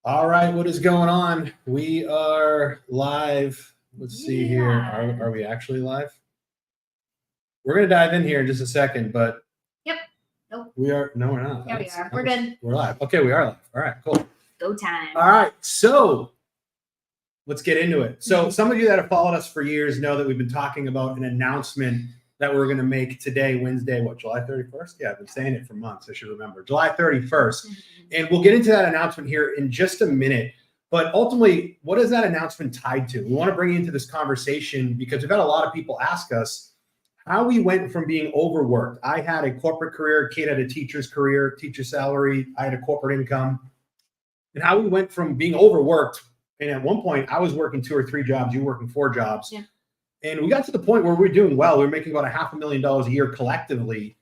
All right, what is going on? We are live. Let's see here. Are we actually live? We're going to dive in here in just a second, but Yep. Nope. We are. No, we're not. Yeah, we are. We're good. We're live. Okay, we are live. All right, cool. Go time. All right, so let's get into it. So some of you that have followed us for years know that we've been talking about an announcement that we're going to make today, Wednesday, July 31st? Yeah, I've been saying it for months. I should remember. July 31st. And we'll get into that announcement here in just a minute. But ultimately, what is that announcement tied to? We want to bring you into this conversation because we've had a lot of people ask us how we went from being overworked. I had a corporate career, Kate had a teacher's career, teacher salary, I had a corporate income, and how we went from being overworked. And at one point, I was working 2 or 3 jobs, you were working 4 jobs. Yeah. And we got to the point where we're doing well. We're making about $500,000 a year collectively.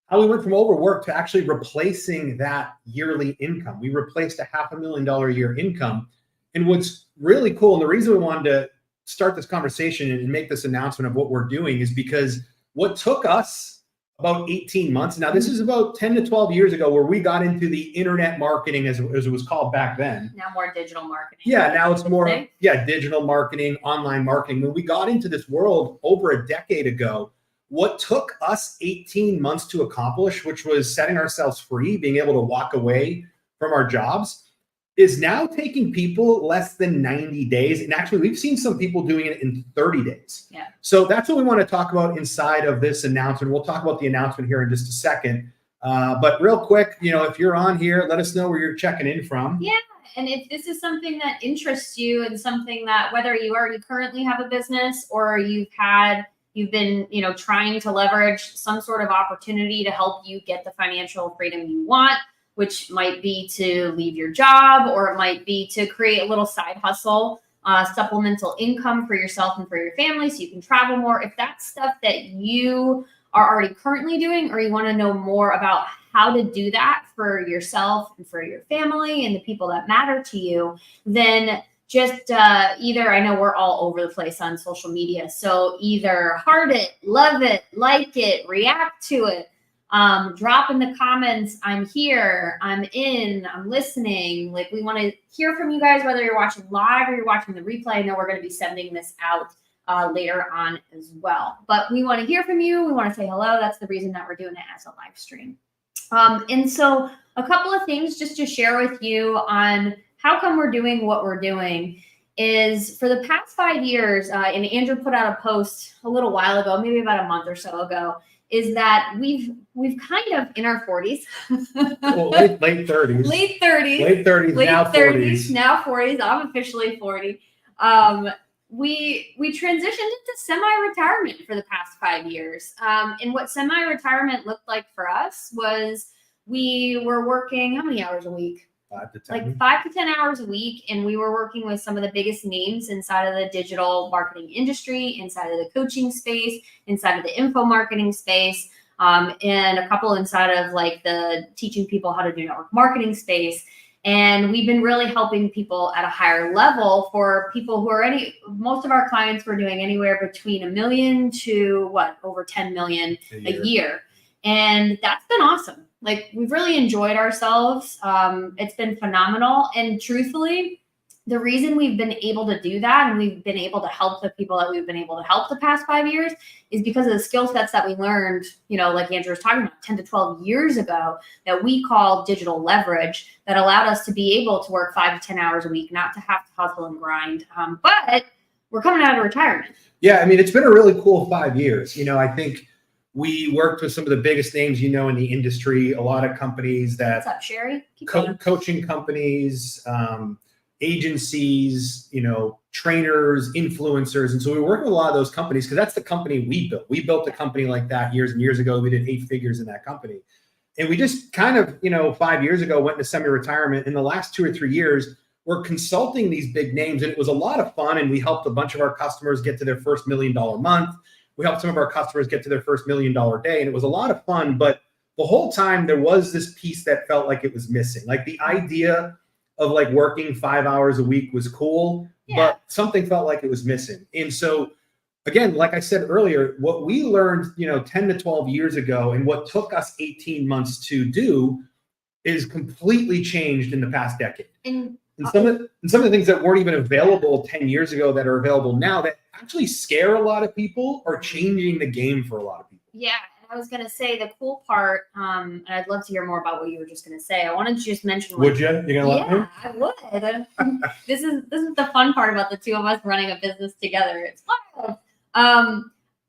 How we went from overwork to actually replacing that yearly income. We replaced a $500,000 a year income. And what's really cool, and the reason we wanted to start this conversation and make this announcement of what we're doing is because what took us about 18 months, now this is about 10 to 12 years ago where we got into the internet marketing as it was called back then. Now more digital marketing. Yeah, now it's more, digital marketing, online marketing. When we got into this world over a decade ago, what took us 18 months to accomplish, which was setting ourselves free, being able to walk away from our jobs, is now taking people less than 90 days. And actually, we've seen some people doing it in 30 days. Yeah. So that's what we want to talk about inside of this announcement. We'll talk about the announcement here in just a second. But real quick, if you're on here, let us know where you're checking in from. Yeah. And if this is something that interests you and something that whether you already currently have a business or you've been, trying to leverage some sort of opportunity to help you get the financial freedom you want, which might be to leave your job, or it might be to create a little side hustle, supplemental income for yourself and for your family so you can travel more. If that's stuff that you are already currently doing, or you want to know more about how to do that for yourself and for your family and the people that matter to you, then just either, I know we're all over the place on social media, so either heart it, love it, like it, react to it, drop in the comments, I'm here, I'm in, I'm listening. Like, we want to hear from you guys, whether you're watching live or you're watching the replay. I know we're going to be sending this out later on as well, but we want to hear from you. We want to say hello. That's the reason that we're doing it as a live stream. And so a couple of things just to share with you on how come we're doing what we're doing is for the past 5 years, and Andrew put out a post a little while ago, maybe about a month or so ago, is that we've kind of in our 40s. Well, late 30s. Late 30s. Late 30s, late now 30s, 40s. Now 40s. I'm officially 40. We transitioned into semi-retirement for the past 5 years. And what semi-retirement looked like for us was we were working, how many hours a week? 5 to 10. Like 5 to 10 hours a week. And we were working with some of the biggest names inside of the digital marketing industry, inside of the coaching space, inside of the info marketing space, and a couple inside of like the teaching people how to do network marketing space. And we've been really helping people at a higher level for people who are most of our clients were doing anywhere between $1 million to over 10 million a year. And that's been awesome. Like, we've really enjoyed ourselves. It's been phenomenal. And truthfully, the reason we've been able to do that and we've been able to help the people that we've been able to help the past 5 years is because of the skill sets that we learned, like Andrew was talking about 10 to 12 years ago, that we call digital leverage, that allowed us to be able to work 5 to 10 hours a week, not to have to hustle and grind. But we're coming out of retirement. Yeah, I mean, it's been a really cool 5 years. I think we worked with some of the biggest names, in the industry, a lot of companies that— What's up, Sherry? Coaching companies, agencies, trainers, influencers. And so we were working with a lot of those companies because that's the company we built. We built a company like that years and years ago. We did 8 figures in that company. And we just kind of, 5 years ago went into semi-retirement. In the last 2 or 3 years, we're consulting these big names. And it was a lot of fun. And we helped a bunch of our customers get to their first $1 million month. We helped some of our customers get to their first $1 million day. And it was a lot of fun. But the whole time there was this piece that felt like it was missing. Like, the idea of like working 5 hours a week was cool, but something felt like it was missing. And so again, like I said earlier, what we learned, 10 to 12 years ago and what took us 18 months to do is completely changed in the past decade. And And some of the things that weren't even available 10 years ago that are available now that actually scare a lot of people are changing the game for a lot of people. Yeah. I was going to say the cool part, and I'd love to hear more about what you were just going to say. I wanted to just mention. Would you? You're going to let me? Yeah, I would. This is the fun part about the two of us running a business together. It's wild.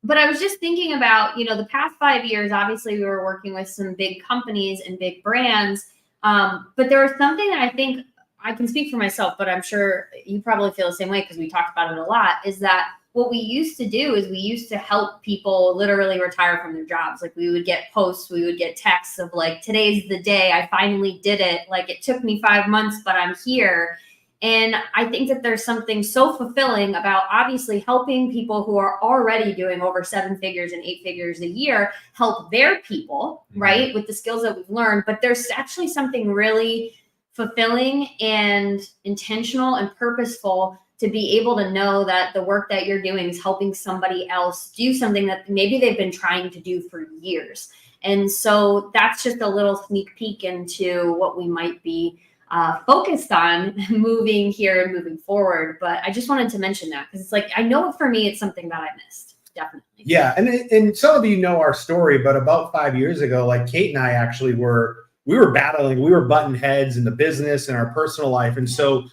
But I was just thinking about, the past 5 years, obviously we were working with some big companies and big brands. But there was something that I think I can speak for myself, but I'm sure you probably feel the same way because we talked about it a lot, is that what we used to do is we used to help people literally retire from their jobs. Like we would get posts, we would get texts of like, today's the day, I finally did it. Like it took me 5 months, but I'm here. And I think that there's something so fulfilling about obviously helping people who are already doing over 7 figures and 8 figures a year, help their people, right? With the skills that we've learned. But there's actually something really fulfilling and intentional and purposeful to be able to know that the work that you're doing is helping somebody else do something that maybe they've been trying to do for years. And so that's just a little sneak peek into what we might be focused on moving here and moving forward. But I just wanted to mention that because it's like, I know for me, it's something that I missed. Definitely. Yeah. And some of you know our story, but about 5 years ago, like Kate and I actually we were battling, we were butting heads in the business and our personal life. And so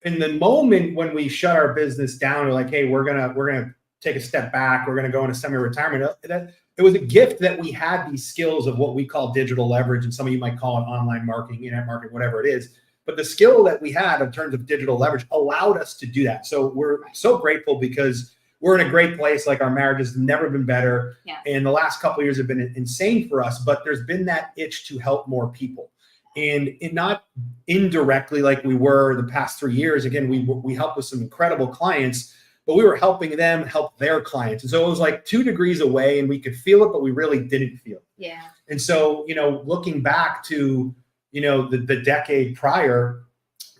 in the moment when we shut our business down, we're like, hey, we're gonna take a step back. We're gonna go into semi-retirement. It was a gift that we had these skills of what we call digital leverage, and some of you might call it online marketing, internet marketing, whatever it is. But the skill that we had in terms of digital leverage allowed us to do that. So we're so grateful because we're in a great place. Like our marriage has never been better. Yeah. And the last couple of years have been insane for us, but there's been that itch to help more people. And not indirectly like we were the past 3 years. Again, we helped with some incredible clients, but we were helping them help their clients. And so it was like 2 degrees away and we could feel it, but we really didn't feel it. Yeah. And so, looking back to, the decade prior,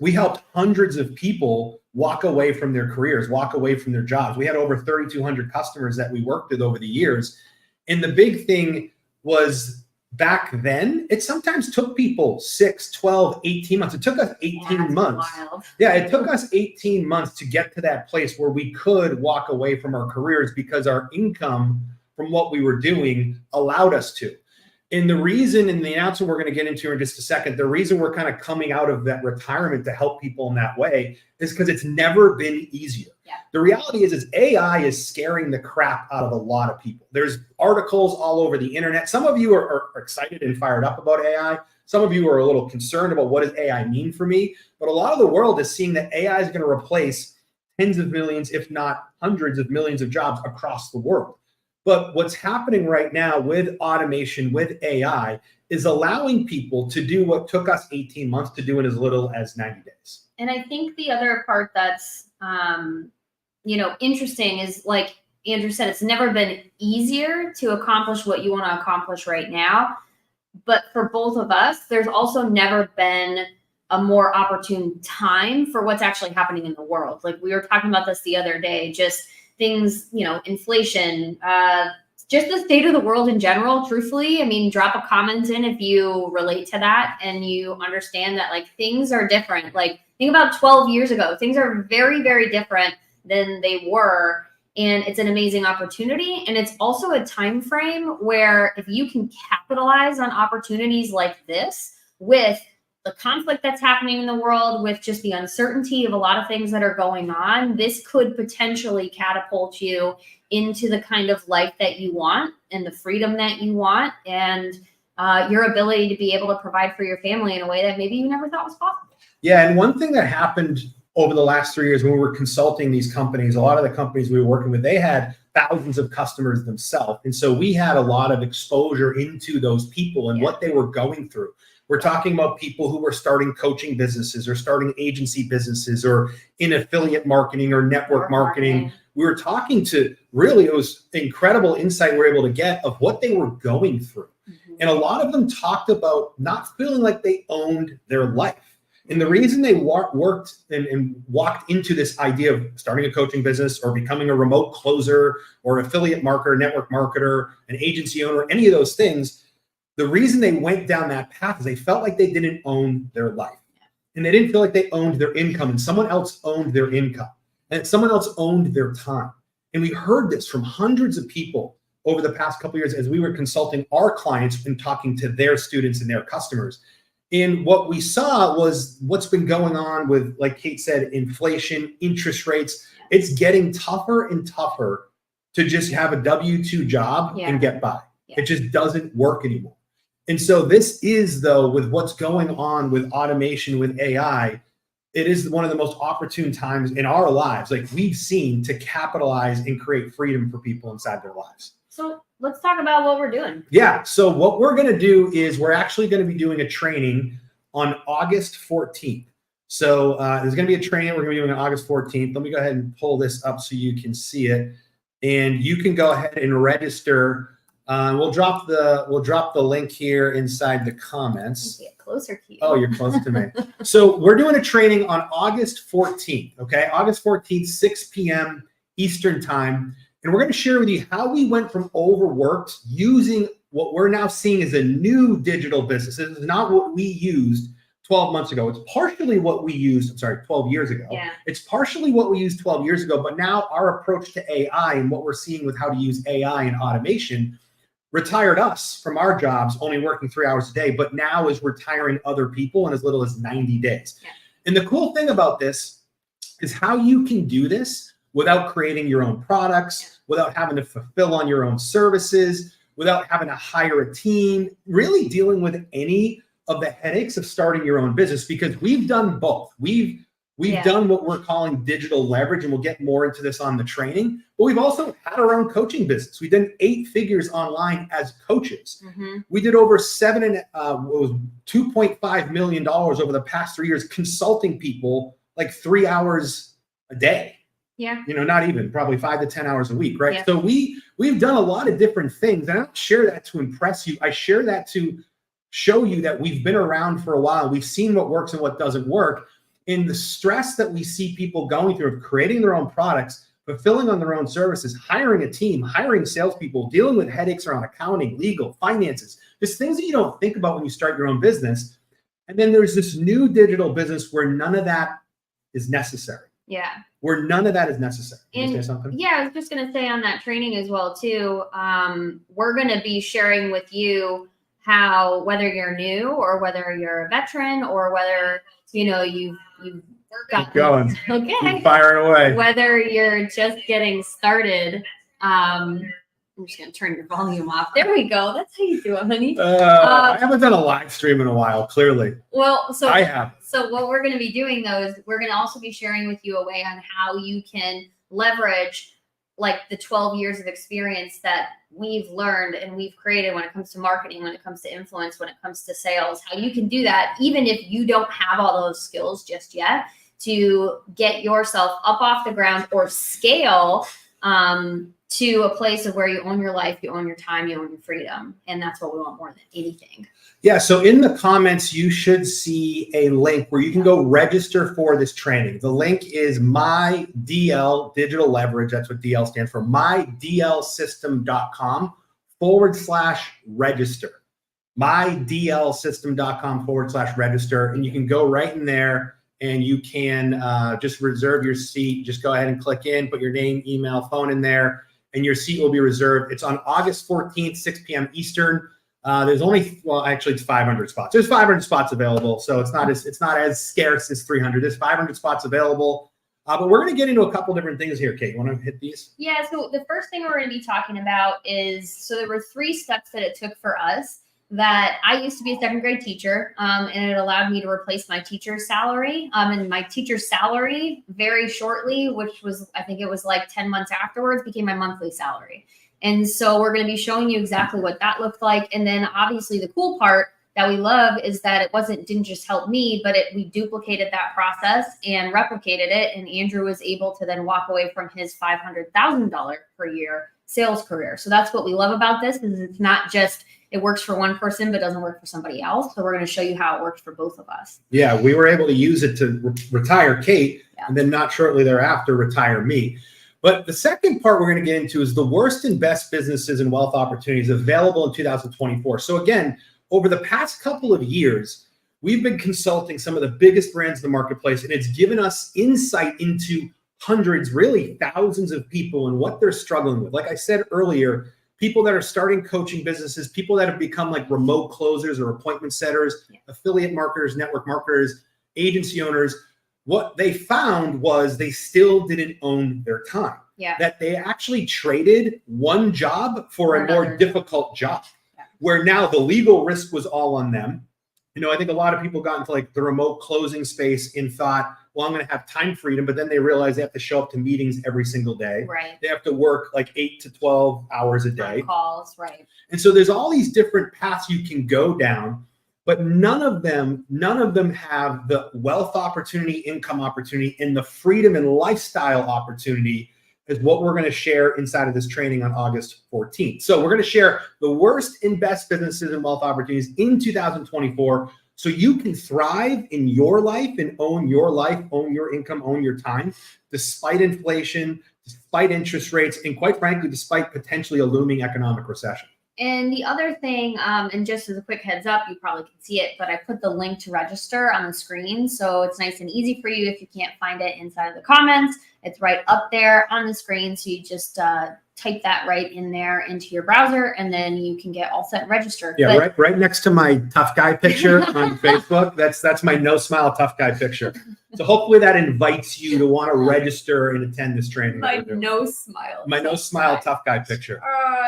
we helped hundreds of people walk away from their careers, walk away from their jobs. We had over 3,200 customers that we worked with over the years. And the big thing was, back then, it sometimes took people 6, 12, 18 months. It took us 18 months. Wild. Yeah, it took us 18 months to get to that place where we could walk away from our careers because our income from what we were doing allowed us to. And the reason, and the announcement we're going to get into in just a second, the reason we're kind of coming out of that retirement to help people in that way is because it's never been easier. Yeah. The reality is AI is scaring the crap out of a lot of people. There's articles all over the internet. Some of you are excited and fired up about AI. Some of you are a little concerned about what does AI mean for me. But a lot of the world is seeing that AI is going to replace tens of millions, if not hundreds of millions of jobs across the world. But what's happening right now with automation, with AI, is allowing people to do what took us 18 months to do in as little as 90 days. And I think the other part that's, interesting is, like Andrew said, it's never been easier to accomplish what you want to accomplish right now. But for both of us, there's also never been a more opportune time for what's actually happening in the world. Like we were talking about this the other day, just things, inflation, just the state of the world in general, truthfully. I mean, drop a comment in if you relate to that and you understand that like things are different. Like think about 12 years ago, things are very, very different than they were. And it's an amazing opportunity. And it's also a time frame where if you can capitalize on opportunities like this with the conflict that's happening in the world, with just the uncertainty of a lot of things that are going on, this could potentially catapult you into the kind of life that you want and the freedom that you want and your ability to be able to provide for your family in a way that maybe you never thought was possible. Yeah. And one thing that happened over the last 3 years when we were consulting these companies, a lot of the companies we were working with, they had thousands of customers themselves. And so we had a lot of exposure into those people and what they were going through. We're talking about people who were starting coaching businesses or starting agency businesses or in affiliate marketing or network marketing. We were talking to really, it was incredible insight we were able to get of what they were going through. Mm-hmm. And a lot of them talked about not feeling like they owned their life. And the reason they worked and walked into this idea of starting a coaching business or becoming a remote closer or affiliate marketer, network marketer, an agency owner, any of those things, the reason they went down that path is they felt like they didn't own their life. and they didn't feel like they owned their income, and someone else owned their income, and someone else owned their time. And we heard this from hundreds of people over the past couple of years as we were consulting our clients and talking to their students and their customers. And what we saw was what's been going on with, like Kate said, inflation, interest rates. It's getting tougher and tougher to just have a W-2 job and get by. It just doesn't work anymore. And so this is, though, with what's going on with automation, with AI, it is one of the most opportune times in our lives, like we've seen, to capitalize and create freedom for people inside their lives. So let's talk about what we're doing. Yeah. So what we're going to do is we're actually going to be doing a training on August 14th. So there's going to be a training we're going to be doing on August 14th. Let me go ahead and pull this up so you can see it. And you can go ahead and register. We'll drop the link here inside the comments. Get closer to you. Oh, you're close to me. So we're doing a training on August 14th. Okay, August 14th, 6 p.m. Eastern time. And we're going to share with you how we went from overworked using what we're now seeing as a new digital business. This is not what we used 12 months ago. It's partially what we used, 12 years ago. Yeah. It's partially what we used 12 years ago, but now our approach to AI and what we're seeing with how to use AI and automation retired us from our jobs, only working 3 hours a day, but now is retiring other people in as little as 90 days. Yeah. And the cool thing about this is how you can do this without creating your own products, without having to fulfill on your own services, without having to hire a team, really dealing with any of the headaches of starting your own business, because we've done both. We've done what we're calling digital leverage, and we'll get more into this on the training, but we've also had our own coaching business. We've done 8 figures online as coaches. Mm-hmm. We did over $2.5 million over the past 3 years, consulting people like 3 hours a day. Yeah. Not even, probably 5 to 10 hours a week, right? Yeah. So we've done a lot of different things, and I don't share that to impress you. I share that to show you that we've been around for a while. We've seen what works and what doesn't work. In the stress that we see people going through of creating their own products, fulfilling on their own services, hiring a team, hiring salespeople, dealing with headaches around accounting, legal, finances, just things that you don't think about when you start your own business. And then there's this new digital business where none of that is necessary. Yeah. Where none of that is necessary. Can you say something? Yeah, I was just going to say on that training as well, too, we're going to be sharing with you how, whether you're new or whether you're a veteran or whether, you've got Keep going. Okay. Keep firing away. Whether you're just getting started. I'm just going to turn your volume off. There we go. That's how you do it, honey. I haven't done a live stream in a while, clearly. Well, so I have. So what we're going to be doing, though, is we're going to also be sharing with you a way on how you can leverage like the 12 years of experience that we've learned and we've created when it comes to marketing, when it comes to influence, when it comes to sales, how you can do that, even if you don't have all those skills just yet, to get yourself up off the ground or scale to a place of where you own your life, you own your time, you own your freedom. And that's what we want more than anything. Yeah. So in the comments, you should see a link where you can go register for this training. The link is MyDL Digital Leverage. That's what DL stands for. mydlsystem.com/register. mydlsystem.com/register. And you can go right in there and you can just reserve your seat. Just go ahead and click in, put your name, email, phone in there, and your seat will be reserved. It's on August 14th, 6 p.m. Eastern. There's only, actually it's 500 spots. There's 500 spots available. So it's not as scarce as 300. There's 500 spots available. But we're going to get into a couple different things here, Kate. You want to hit these? Yeah. So the first thing we're going to be talking about is, so there were 3 steps that it took for us. That I used to be a 2nd grade teacher, and it allowed me to replace my teacher's salary. And my teacher's salary very shortly, which was, I think it was like 10 months afterwards, became my monthly salary. And so we're going to be showing you exactly what that looked like. And then obviously the cool part that we love is that it didn't just help me, but we duplicated that process and replicated it. And Andrew was able to then walk away from his $500,000 per year sales career. So that's what we love about this, is it's not just, it works for one person, but doesn't work for somebody else. So we're going to show you how it works for both of us. Yeah, we were able to use it to retire Kate, and then not shortly thereafter retire me. But the second part we're going to get into is the worst and best businesses and wealth opportunities available in 2024. So again, over the past couple of years, we've been consulting some of the biggest brands in the marketplace, and it's given us insight into hundreds, really thousands of people and what they're struggling with. Like I said earlier, people that are starting coaching businesses, people that have become like remote closers or appointment setters, affiliate marketers, network marketers, agency owners. What they found was they still didn't own their time. Yeah. That they actually traded one job for a more difficult job, where now the legal risk was all on them. You know, I think a lot of people got into like the remote closing space and thought, well, I'm going to have time freedom, but then they realize they have to show up to meetings every single day. Right. They have to work like 8 to 12 hours a day. On calls, right. And so there's all these different paths you can go down, but none of them have the wealth opportunity, income opportunity, and the freedom and lifestyle opportunity is what we're going to share inside of this training on August 14th. So we're going to share the worst and best businesses and wealth opportunities in 2024 so you can thrive in your life and own your income, own your time, despite inflation, despite interest rates, and quite frankly, despite potentially a looming economic recession. And the other thing, and just as a quick heads up, you probably can see it, but I put the link to register on the screen. So it's nice and easy for you if you can't find it inside of the comments. It's right up there on the screen. So you just type that right in there into your browser, and then you can get all set and registered. Yeah, right next to my tough guy picture on Facebook. That's my no smile tough guy picture. So hopefully that invites you to want to register and attend this training. My no smile. My no smile tough guy picture.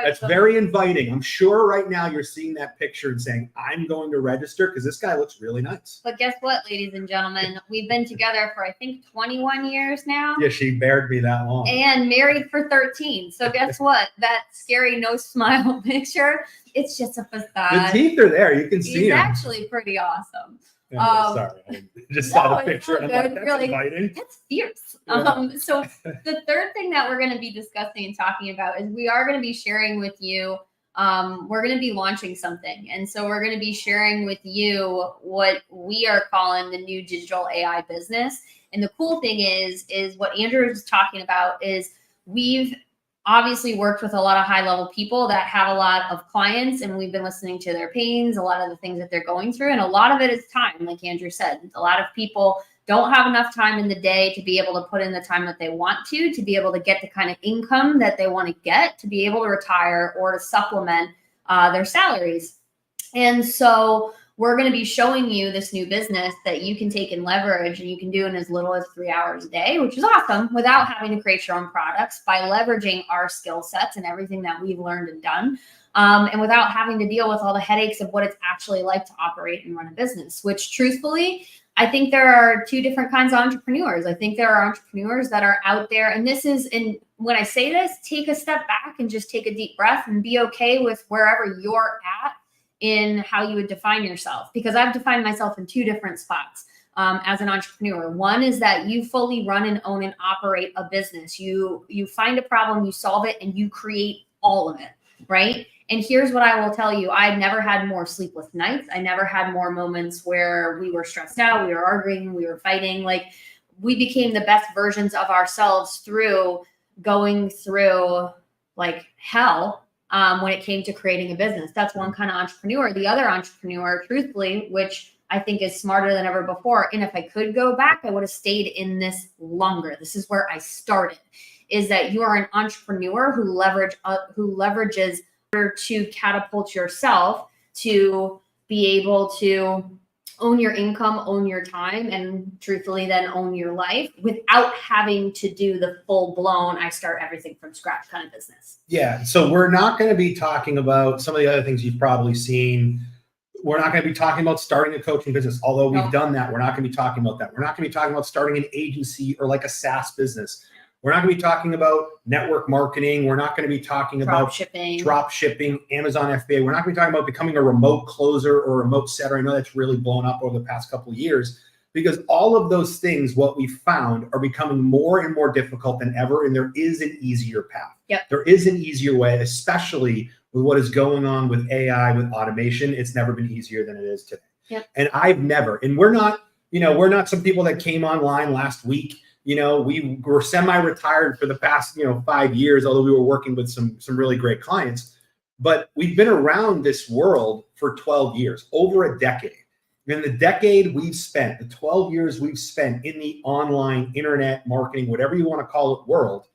That's So very inviting. I'm sure right now you're seeing that picture and saying, I'm going to register because this guy looks really nice. But guess what, ladies and gentlemen? We've been together for, I think, 21 years now. Yeah, she bared me that long. And married for 13. So guess what? That scary no smile picture, it's just a facade. The teeth are there. You can see He's them. actually pretty awesome. Sorry, I just saw the picture. And I'm like, that's really inviting. That's fierce. Yeah. So the third thing that we're going to be discussing and talking about is we are going to be sharing with you. We're going to be launching something. And so we're going to be sharing with you what we are calling the new digital AI business. And the cool thing is what Andrew is talking about is we've obviously worked with a lot of high level people that have a lot of clients, and we've been listening to their pains, a lot of the things that they're going through. And a lot of it is time, like Andrew said. A lot of people don't have enough time in the day to be able to put in the time that they want to be able to get the kind of income that they want to get, to be able to retire or to supplement their salaries. And so we're going to be showing you this new business that you can take and leverage, and you can do in as little as 3 hours a day, which is awesome, without having to create your own products, by leveraging our skill sets and everything that we've learned and done, and without having to deal with all the headaches of what it's actually like to operate and run a business, which truthfully, I think there are two different kinds of entrepreneurs. I think there are entrepreneurs that are out there, and this is, and when I say this, take a step back and just take a deep breath and be okay with wherever you're at in how you would define yourself, because I've defined myself in two different spots as an entrepreneur. One is that you fully run and own and operate a business. You find a problem, you solve it, and you create all of it, right? And here's what I will tell you. I've never had more sleepless nights. I never had more moments where we were stressed out, we were arguing, we were fighting. Like, we became the best versions of ourselves through going through like hell when it came to creating a business. That's one kind of entrepreneur. The other entrepreneur, truthfully, which I think is smarter than ever before, and if I could go back, I would have stayed in this longer. This is where I started, is that you are an entrepreneur who leverages to catapult yourself to be able to own your income, own your time, and truthfully then own your life without having to do the full blown, I start everything from scratch kind of business. Yeah. So we're not going to be talking about some of the other things you've probably seen. We're not going to be talking about starting a coaching business, although we've done that. We're not going to be talking about that. We're not going to be talking about starting an agency or like a SaaS business. We're not going to be talking about network marketing. We're not going to be talking about drop shipping, Amazon FBA. We're not going to be talking about becoming a remote closer or a remote setter. I know that's really blown up over the past couple of years, because all of those things, what we found, are becoming more and more difficult than ever. And there is an easier path. Yep. There is an easier way, especially with what is going on with AI, with automation. It's never been easier than it is today. Yep. And we're not some people that came online last week. We were semi-retired for the past, 5 years, although we were working with some really great clients. But we've been around this world for 12 years, over a decade. In the decade we've spent, the 12 years we've spent in the online internet marketing, whatever you want to call it, world,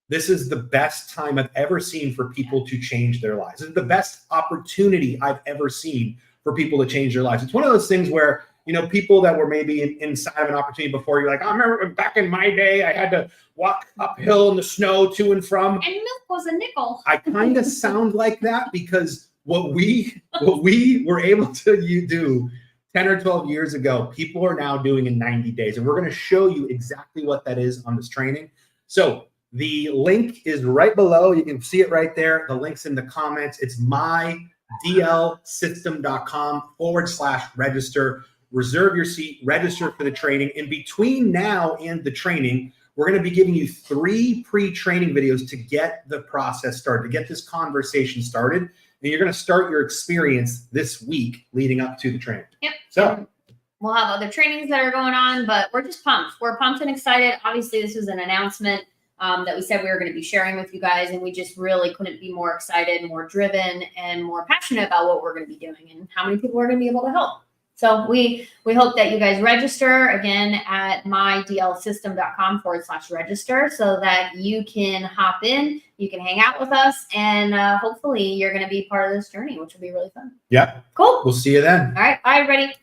this is the best time I've ever seen for people to change their lives. This is the best opportunity I've ever seen for people to change their lives. It's one of those things where, you know, people that were maybe inside of an opportunity before, you're like, I remember back in my day, I had to walk uphill in the snow to and from. And milk was a nickel. I kind of sound like that because what we were able to do 10 or 12 years ago, people are now doing in 90 days. And we're going to show you exactly what that is on this training. So the link is right below. You can see it right there. The link's in the comments. It's mydlsystem.com/register. Reserve your seat, register for the training. In between now and the training, we're going to be giving you 3 pre-training videos to get the process started, to get this conversation started. And you're going to start your experience this week leading up to the training. Yep. So we'll have other trainings that are going on, but we're just pumped. We're pumped and excited. Obviously, this was an announcement that we said we were going to be sharing with you guys, and we just really couldn't be more excited, more driven, and more passionate about what we're going to be doing and how many people we're going to be able to help. So we hope that you guys register again at mydlsystem.com/register so that you can hop in, you can hang out with us, and hopefully you're going to be part of this journey, which will be really fun. yeah, Cool. we'll see you then. All right. Bye, everybody.